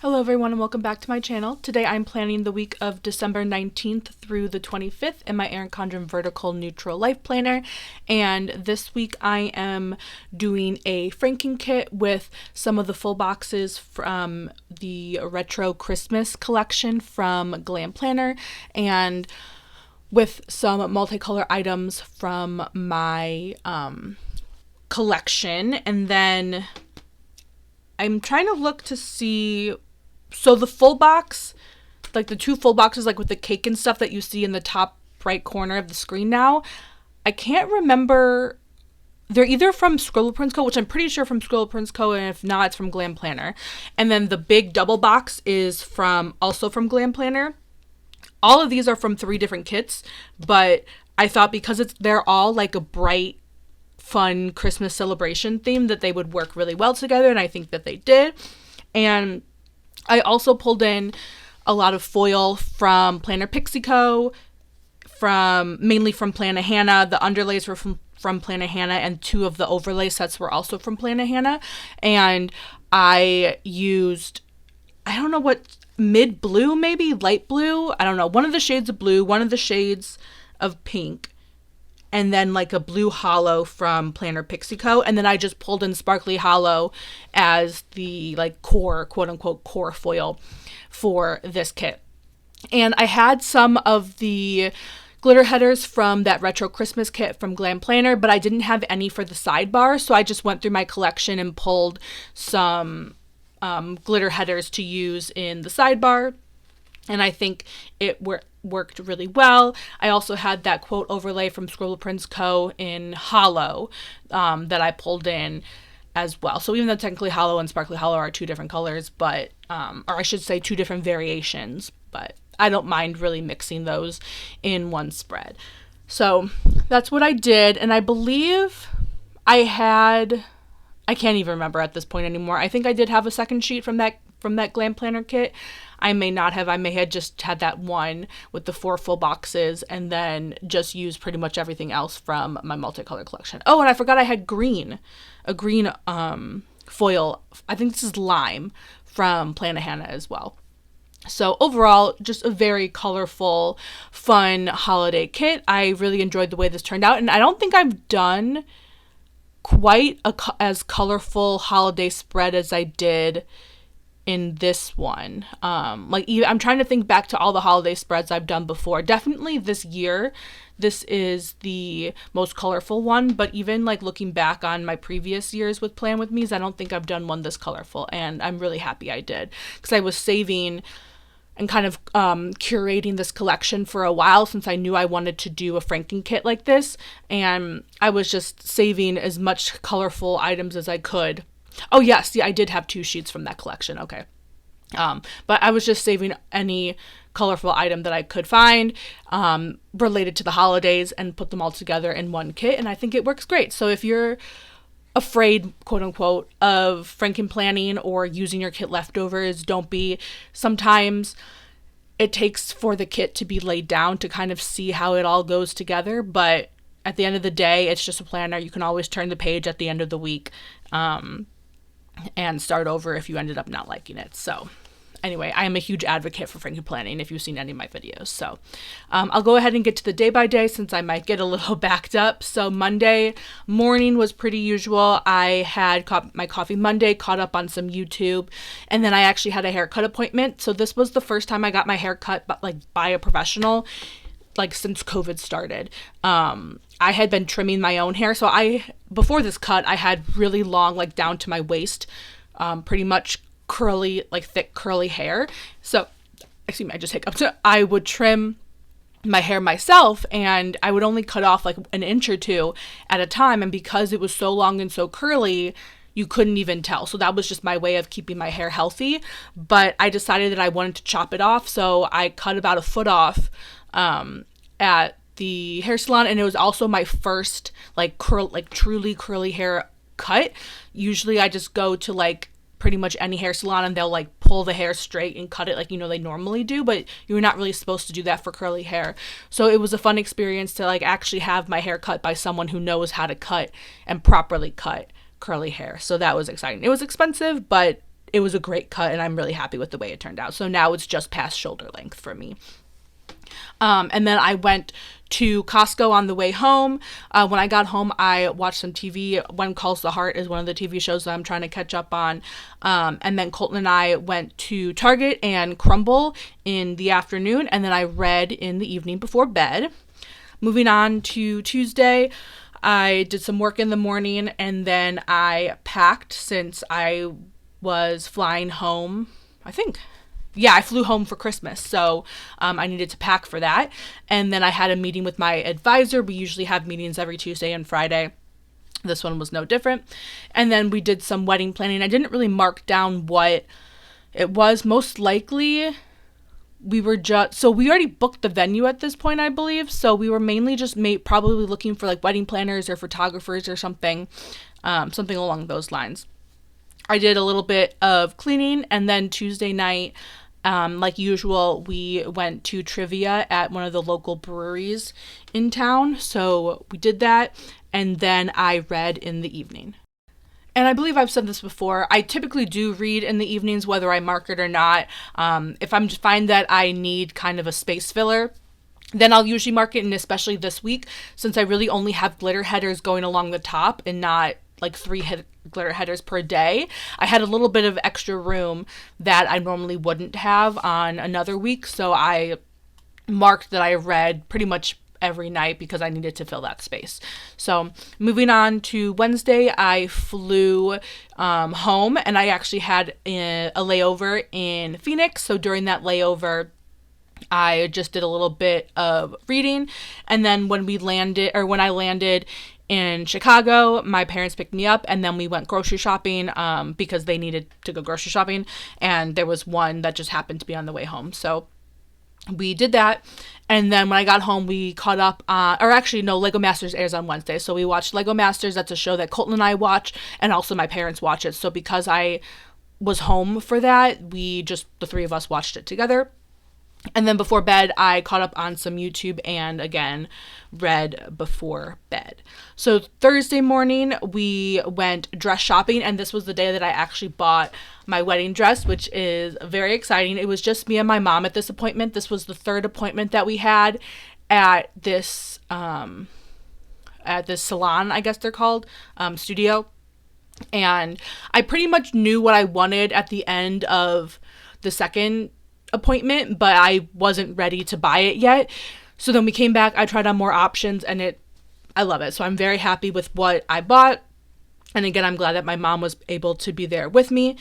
Hello everyone and welcome back to my channel. Today I'm planning the week of December 19th through the 25th in my Erin Condren Vertical Neutral Life Planner, and this week I am doing a franking kit with some of the full boxes from the Retro Christmas collection from Glam Planner and with some multicolor items from my collection. And then I'm trying to look to see, so the full box, like the two full boxes, like with the cake and stuff that you see in the top right corner of the screen now, I can't remember. They're either from Scribble Prints Co, which I'm pretty sure from Scribble Prints Co, and if not, it's from Glam Planner. And then the big double box is also from Glam Planner. All of these are from 3 different kits, but I thought because they're all like a bright, fun Christmas celebration theme that they would work really well together, and I think that they did. And I also pulled in a lot of foil from Pixie Co, mainly from Plannahannah. The underlays were from Plannahannah, and 2 of the overlay sets were also from Plannahannah. And I used, I don't know what, mid blue, maybe light blue, I don't know, one of the shades of blue, one of the shades of pink, and then like a blue hollow from Pixie Co. And then I just pulled in sparkly hollow as the like core, quote unquote, core foil for this kit. And I had some of the glitter headers from that retro Christmas kit from Glam Planner, but I didn't have any for the sidebar. So I just went through my collection and pulled some glitter headers to use in the sidebar. And I think it worked really well. I also had that quote overlay from Scribble Prints Co. in hollow that I pulled in as well. So even though technically hollow and sparkly hollow are 2 different colors, but or I should say 2 different variations, but I don't mind really mixing those in one spread. So that's what I did, and I believe I can't even remember at this point anymore. I think I did have a second sheet from that Glam Planner kit. I may not have. I may have just had that one with the 4 full boxes and then just used pretty much everything else from my multicolor collection. Oh, and I forgot I had a green foil. I think this is lime from Plannahannah as well. So overall, just a very colorful, fun holiday kit. I really enjoyed the way this turned out, and I don't think I've done quite as colorful holiday spread as I did in this one. I'm trying to think back to all the holiday spreads I've done before. Definitely this year, this is the most colorful one, but even like looking back on my previous years with Plan With Me's, I don't think I've done one this colorful, and I'm really happy I did, because I was saving and kind of curating this collection for a while since I knew I wanted to do a franking kit like this, and I was just saving as much colorful items as I could. Oh yes, yeah, I did have 2 sheets from that collection, okay. But I was just saving any colorful item that I could find related to the holidays and put them all together in one kit, and I think it works great. So if you're afraid, quote unquote, of franking planning or using your kit leftovers, don't be. Sometimes it takes for the kit to be laid down to kind of see how it all goes together, but at the end of the day, it's just a planner. You can always turn the page at the end of the week and start over if you ended up not liking it. So anyway, I am a huge advocate for franking planning if you've seen any of my videos. So I'll go ahead and get to the day by day since I might get a little backed up. So Monday morning was pretty usual. I had my Coffee Monday, caught up on some YouTube, and then I actually had a haircut appointment. So this was the first time I got my hair cut by a professional since COVID started. I had been trimming my own hair. So before this cut, I had really long, down to my waist, pretty much curly, thick curly hair. So, excuse me, I just hiccuped. I would trim my hair myself, and I would only cut off an inch or 2 at a time. And because it was so long and so curly, you couldn't even tell. So that was just my way of keeping my hair healthy. But I decided that I wanted to chop it off. So I cut about 1 foot off at the hair salon, and it was also my first truly curly hair cut. Usually I just go to pretty much any hair salon and they'll pull the hair straight and cut it they normally do, but you're not really supposed to do that for curly hair. So it was a fun experience to actually have my hair cut by someone who knows how to cut and properly cut curly hair. So that was exciting. It was expensive, but it was a great cut, and I'm really happy with the way it turned out. So now it's just past shoulder length for me. And then I went to Costco on the way home. When I got home, I watched some TV. When Calls the Heart is one of the TV shows that I'm trying to catch up on. And then Colton and I went to Target and Crumble in the afternoon, and then I read in the evening before bed. Moving on to Tuesday, I did some work in the morning, and then I packed since I was flying home, I think. Yeah, I flew home for Christmas, so I needed to pack for that. And then I had a meeting with my advisor. We usually have meetings every Tuesday and Friday. This one was no different. And then we did some wedding planning. I didn't really mark down what it was. Most likely, we already booked the venue at this point, I believe. So we were mainly just probably looking for like wedding planners or photographers or something along those lines. I did a little bit of cleaning, and then Tuesday night, like usual, we went to trivia at one of the local breweries in town. So we did that, and then I read in the evening. And I believe I've said this before, I typically do read in the evenings, whether I mark it or not. If I find that I need kind of a space filler, then I'll usually mark it, and especially this week, since I really only have glitter headers going along the top and not like 3 glitter headers per day, I had a little bit of extra room that I normally wouldn't have on another week. So I marked that I read pretty much every night because I needed to fill that space. So moving on to Wednesday, I flew home, and I actually had a layover in Phoenix. So during that layover, I just did a little bit of reading. And then when I landed in Chicago, my parents picked me up, and then we went grocery shopping because they needed to go grocery shopping, and there was one that just happened to be on the way home. So we did that, and then when I got home, we caught up Lego Masters airs on Wednesday, so we watched Lego Masters. That's a show that Colton and I watch, and also my parents watch it. So because I was home for that, the 3 of us watched it together. And then before bed, I caught up on some YouTube and, again, read before bed. So Thursday morning, we went dress shopping, and this was the day that I actually bought my wedding dress, which is very exciting. It was just me and my mom at this appointment. This was the 3rd appointment that we had at this salon, I guess they're called, studio. And I pretty much knew what I wanted at the end of the second appointment, but I wasn't ready to buy it yet. So then we came back, I tried on more options, and I love it. So I'm very happy with what I bought. And again, I'm glad that my mom was able to be there with me.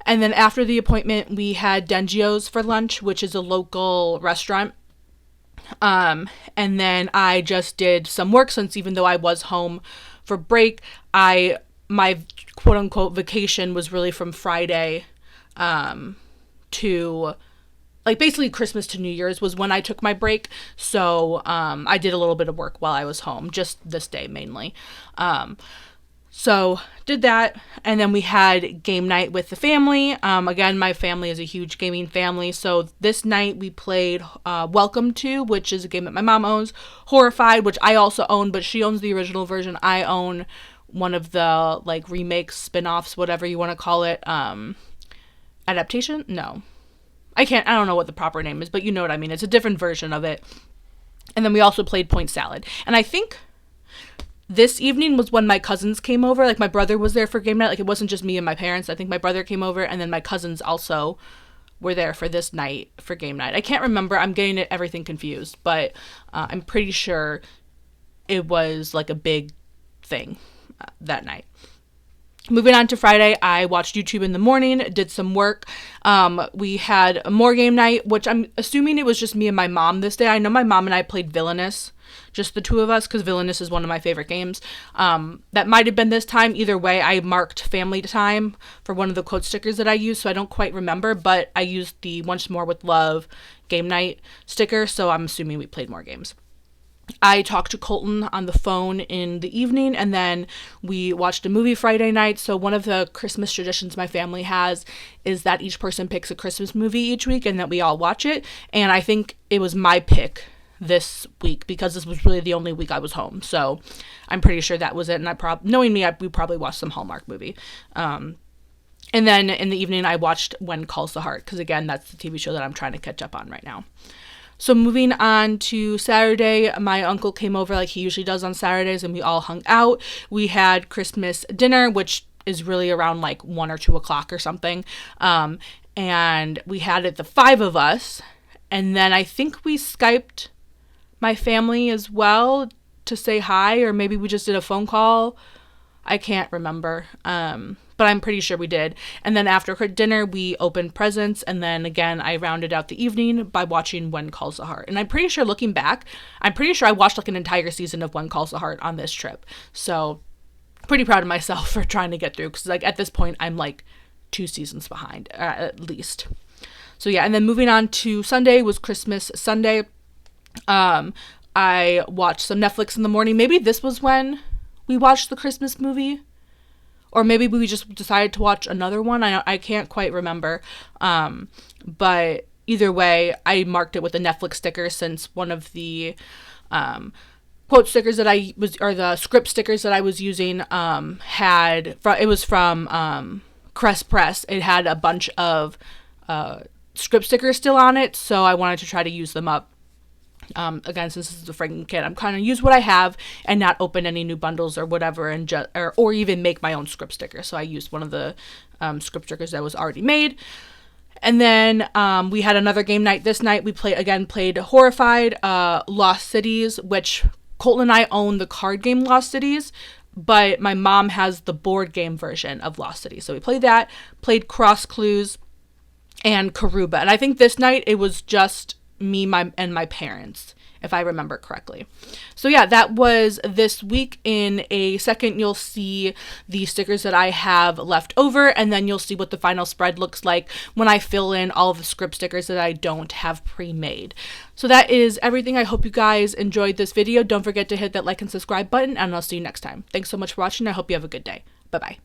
And then after the appointment, we had Dengio's for lunch, which is a local restaurant. And then I just did some work, since even though I was home for break, my quote unquote vacation was really from Friday to like basically Christmas to New Year's was when I took my break. So I did a little bit of work while I was home, just this day mainly. So did that, and then we had game night with the family. Again, my family is a huge gaming family, so this night we played Welcome To, which is a game that my mom owns, Horrified, which I also own, but she owns the original version. I own one of the like remakes, spin-offs, whatever you want to call it. Adaptation? No. I don't know what the proper name is, but you know what I mean. It's a different version of it. And then we also played Point Salad. And I think this evening was when my cousins came over. Like, my brother was there for game night. Like, it wasn't just me and my parents. I think my brother came over, and then my cousins also were there for this night for game night. I can't remember. I'm getting everything confused, but I'm pretty sure it was like a big thing that night. Moving on to Friday, I watched YouTube in the morning, did some work. We had more game night, which I'm assuming it was just me and my mom this day. I know my mom and I played Villainous, just the 2 of us, because Villainous is one of my favorite games. That might have been this time. Either way, I marked family time for one of the quote stickers that I used, so I don't quite remember, but I used the Once More with Love game night sticker, so I'm assuming we played more games. I talked to Colton on the phone in the evening, and then we watched a movie Friday night. So one of the Christmas traditions my family has is that each person picks a Christmas movie each week and that we all watch it. And I think it was my pick this week because this was really the only week I was home. So I'm pretty sure that was it. And knowing me, we probably watched some Hallmark movie. And And then in the evening, I watched When Calls the Heart, because again, that's the TV show that I'm trying to catch up on right now. So moving on to Saturday, my uncle came over like he usually does on Saturdays, and we all hung out. We had Christmas dinner, which is really around like 1 or 2 o'clock or something. And we had it, the 5 of us. And then I think we Skyped my family as well to say hi, or maybe we just did a phone call. I can't remember. But I'm pretty sure we did. And then after dinner, we opened presents. And then again, I rounded out the evening by watching When Calls the Heart. And I'm pretty sure, looking back, I'm pretty sure I watched like an entire season of When Calls the Heart on this trip. So pretty proud of myself for trying to get through. Because like at this point, I'm like 2 seasons behind, at least. So yeah, and then moving on to Sunday was Christmas Sunday. I watched some Netflix in the morning. Maybe this was when we watched the Christmas movie. Or maybe we just decided to watch another one. I can't quite remember. But either way, I marked it with a Netflix sticker, since one of the quote stickers that or the script stickers that I was using it was from Crest Press. It had a bunch of script stickers still on it, so I wanted to try to use them up. Again, since this is a Franken kit, I'm kind of use what I have and not open any new bundles or whatever, and or even make my own script sticker. So I used one of the script stickers that was already made. And then we had another game night this night. We played Horrified, Lost Cities, which Colton and I own the card game Lost Cities, but my mom has the board game version of Lost Cities. So we played that, played Cross Clues, and Karuba. And I think this night it was just me and my parents, if I remember correctly. So yeah, that was this week. In a second, you'll see the stickers that I have left over, and then you'll see what the final spread looks like when I fill in all of the script stickers that I don't have pre-made. So that is everything. I hope you guys enjoyed this video. Don't forget to hit that like and subscribe button, and I'll see you next time. Thanks so much for watching. I hope you have a good day. Bye-bye.